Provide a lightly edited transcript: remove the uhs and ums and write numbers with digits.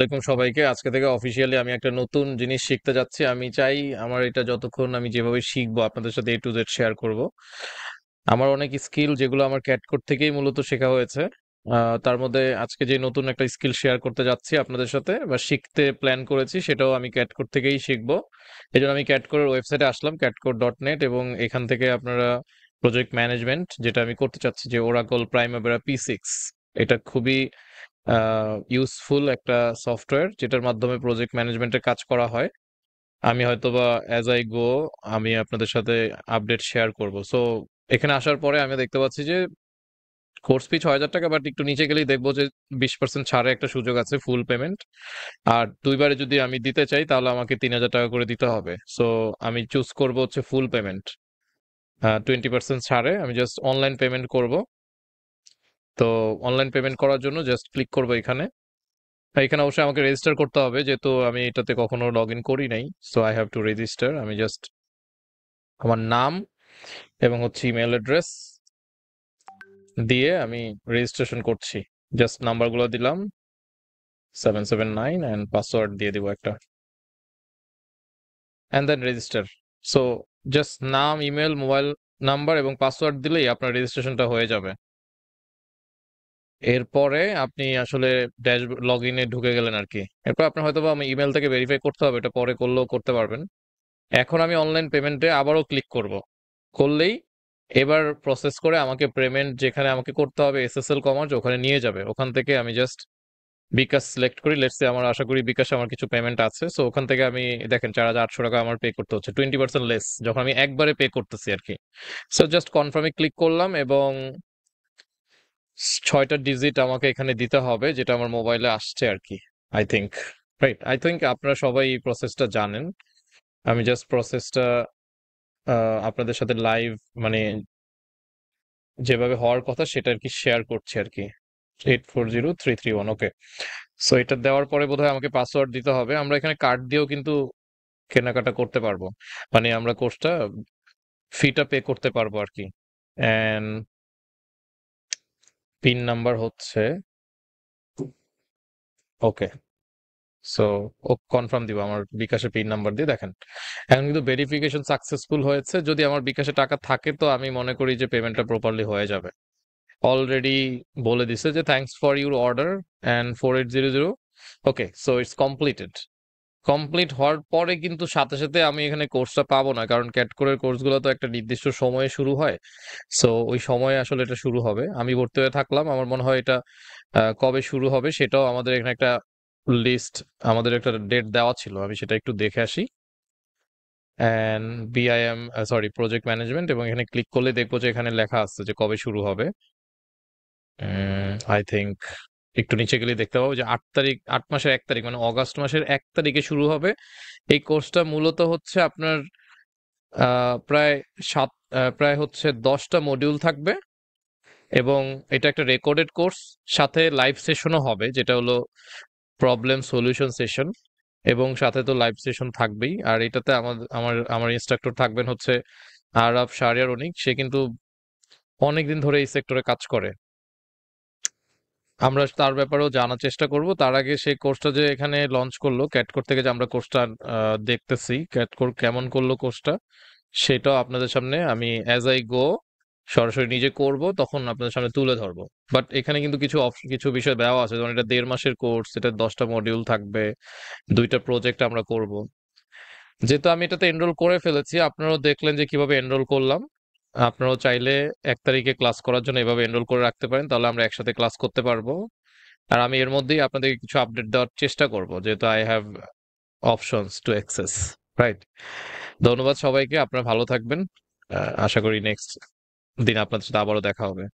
আসসালামাইকুম সবাইকে। আজকে থেকে অফিসিয়ালি আমি একটা নতুন জিনিস শিখতে যাচ্ছি। আমি চাই আমার এটা যতক্ষণ আমি যেভাবে শিখবো আপনাদের সাথে A to Z শেয়ার করব। আমার অনেক স্কিল যেগুলো আমার ক্যাটকোড থেকেই মূলত শেখা হয়েছে। তার মধ্যে আজকে যে নতুন একটা স্কিল শেয়ার করতে যাচ্ছি আপনাদের সাথে বা শিখতে প্ল্যান করেছি সেটাও আমি ক্যাটকোড থেকেই শিখবো। এই জন্য আমি ক্যাটকোডের ওয়েবসাইটে আসলাম, catcode.net, এবং এখান থেকে আপনারা প্রজেক্ট ম্যানেজমেন্ট যেটা আমি করতে চাচ্ছি, যে ওরাকল প্রাইমাভেরা P6, এটা খুবই ইউজফুল একটা সফটওয়্যার যেটার মাধ্যমে প্রজেক্ট ম্যানেজমেন্টের কাজ করা হয়। আমি হয়তোবা অ্যাজ আই গো আমি আপনাদের সাথে আপডেট শেয়ার করব। সো এখানে আসার পরে আমি দেখতে পাচ্ছি যে কোর্স ফি 6,000 টাকা, বাট একটু নিচে গেলেই দেখবো যে 20% ছাড়ে একটা সুযোগ আছে, ফুল পেমেন্ট। আর দুইবারে যদি আমি দিতে চাই তাহলে আমাকে 3,000 টাকা করে দিতে হবে। সো আমি চুজ করব হচ্ছে ফুল পেমেন্ট। 20% ছাড়ে আমি জাস্ট অনলাইন পেমেন্ট করব। তো অনলাইন পেমেন্ট করার জন্য জাস্ট ক্লিক করবো এখানে। এখানে অবশ্যই আমাকে রেজিস্টার করতে হবে, যেহেতু আমি এটাতে কখনো লগ ইন করি নাই। So I have to register. আমি জাস্ট আমার নাম এবং হচ্ছে ইমেল অ্যাড্রেস দিয়ে আমি রেজিস্ট্রেশন করছি। জাস্ট নাম্বারগুলো দিলাম 779 অ্যান্ড পাসওয়ার্ড দিয়ে দিব একটা, and then register. So just নাম, ইমেল, মোবাইল নাম্বার এবং পাসওয়ার্ড দিলেই আপনার রেজিস্ট্রেশনটা হয়ে যাবে। এরপরে আপনি আসলে ড্যাশ লগ ইনে ঢুকে গেলেন আর কি। এরপর আপনার হয়তো বা আমি ইমেল থেকে ভেরিফাই করতে হবে, এটা পরে করলেও করতে পারবেন। এখন আমি অনলাইন পেমেন্টে আবারও ক্লিক করব। করলেই এবার প্রসেস করে আমাকে পেমেন্ট যেখানে আমাকে করতে হবে SSL কমার্স ওখানে নিয়ে যাবে। ওখান থেকে আমি জাস্ট বিকাশ সিলেক্ট করি। লেটস সে আমার আশা করি বিকাশে আমার কিছু পেমেন্ট আছে। সো ওখান থেকে আমি দেখেন 4,800 টাকা আমার পে করতে হচ্ছে, 20% লেস যখন আমি একবারে পে করতেছি আর কি। সো জাস্ট কনফার্মে ক্লিক করলাম এবং 6টা ডিজিট আমাকে এখানে দিতে হবে, যেটা আমার মোবাইলে আসছে আর কি। I think, right, I think আপনারা সবাই এই প্রসেসটা জানেন। আমি জাস্ট প্রসেসটা আপনাদের সাথে লাইভ, মানে যেভাবে হওয়ার কথা সেটা আর কি শেয়ার করছি আর কি। 840331, ওকে। সো এটা দেওয়ার পরে বোধহয় আমাকে পাসওয়ার্ড দিতে হবে। আমরা এখানে কার্ড দিয়েও কিন্তু কেনাকাটা করতে পারবো, মানে আমরা কোর্সটা ফিটা পে করতে পারবো আর কি। এন্ড পিন নাম্বার হচ্ছে, ওকে। সো ও কনফার্ম দিব আমার বিকাশে পিন নাম্বার দিয়ে। দেখেন এখন কিন্তু ভেরিফিকেশন সাকসেসফুল হয়েছে। যদি আমার বিকাশে টাকা থাকে তো আমি মনে করি যে পেমেন্টটা প্রপারলি হয়ে যাবে। অলরেডি বলে দিছে যে thanks for your order and 4800। Okay, so it's completed. Complete হওয়ার পরে কিন্তু সাথে সাথে আমি এখানে কোর্সটা পাবো না, কারণ ক্যাটকোরের কোর্সগুলো তো একটা নির্দিষ্ট সময়ে শুরু হয়। সো ওই সময়ে আসলে এটা শুরু হবে। আমি ভর্তি হয়ে থাকলাম, আমার মনে হয় এটা কবে শুরু হবে সেটাও আমাদের এখানে একটা লিস্ট, আমাদের একটা ডেট দেওয়া ছিল। আমি সেটা একটু দেখে আসি। And BIM, sorry, project management, এবং এখানে ক্লিক করলে দেখবো যে এখানে লেখা আছে যে কবে শুরু হবে। আই থিঙ্ক একটু নিচে গেলে দেখতে পাবো যে 8 তারিখ, 8 মাসের 1 তারিখ, মানে অগাস্ট মাসের 1 তারিখে শুরু হবে। এই কোর্সটা মূলত হচ্ছে আপনার প্রায় সাত প্রায় হচ্ছে 10টা মডিউল থাকবে, এবং এটা একটা রেকর্ডেড কোর্স। সাথে লাইভ সেশনও হবে, যেটা হলো প্রবলেম সলিউশন সেশন, এবং সাথে তো লাইভ সেশন থাকবেই। আর এটাতে আমার আমার আমার ইনস্ট্রাক্টর থাকবেন হচ্ছে আরাফ শাহরিয়ার অনিক। সে কিন্তু অনেকদিন ধরে এই সেক্টরে কাজ করে। আমরা তার ব্যাপারেও জানার চেষ্টা করব। তার আগে সেই কোর্সটা যে এখানে লঞ্চ করলো ক্যাটকোর থেকে, যে আমরা কোর্সটা দেখতেছি ক্যাটকোর কেমন করলো কোর্সটা, সেটাও আপনাদের সামনে আমি অ্যাজ আই গো সরাসরি নিজে করব, তখন আপনাদের সামনে তুলে ধরবো। বাট এখানে কিন্তু কিছু বিষয় দেওয়া আছে, যেমন এটা 1.5 মাসের কোর্স, এটা 10টা মডিউল থাকবে, 2টা প্রজেক্ট আমরা করব। যেহেতু আমি এটাতে এনরোল করে ফেলেছি, আপনারাও দেখলেন যে কিভাবে এনরোল করলাম। আপনারাও চাইলে 1 তারিখে ক্লাস করার জন্য এভাবে এনরোল করে রাখতে পারেন, তাহলে আমরা একসাথে ক্লাস করতে পারবো। আর আমি এর মধ্যেই আপনাদেরকে কিছু আপডেট দেওয়ার চেষ্টা করব, যেহেতু I have options to access, right. ধন্যবাদ সবাইকে, আপনারা ভালো থাকবেন। আশা করি নেক্সট দিন আপনাদের সাথে আবারও দেখা হবে।